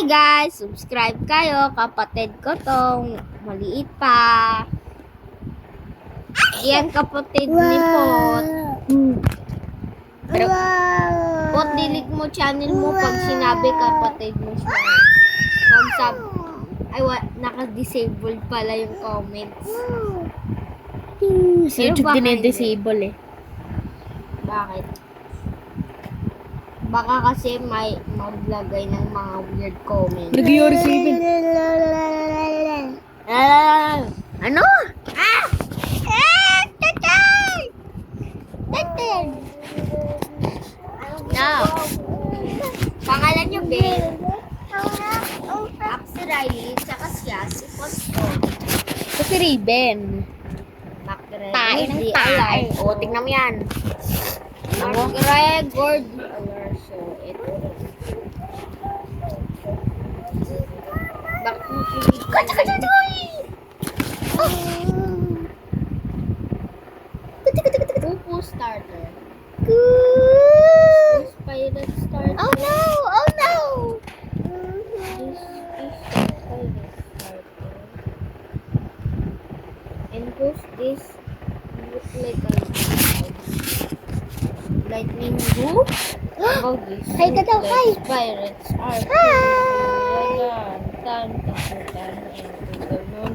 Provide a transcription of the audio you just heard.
Hi guys! Subscribe kayo. Kapatid ko tong maliit pa. Yan kapatid ni Pot. Pero, Pot, delete mo channel mo pag sinabi kapatid mo siya. Pag sabi, naka-disabled pala yung comments. Si YouTube dinedisable eh. Bakit? Baka kasi may maglagay ng mga weird comments. Nag-your 7. Ano? Ah! Tatay! Tatay! No. Pangalan niyo, Ben? Ako si Riley, tsaka siya, si Poston. Kasi Raven. Tae ng tae. O, tignan mo yan. McGregor. So, ito. Bakit mo Pupu starter. This pirate starter. Oh no! Oh no! This is pirate starter. And who's this? Look like a lightning who? Oh, this Hi ka daw, hi. Pirates are Hi. tan tan tan tan and the moon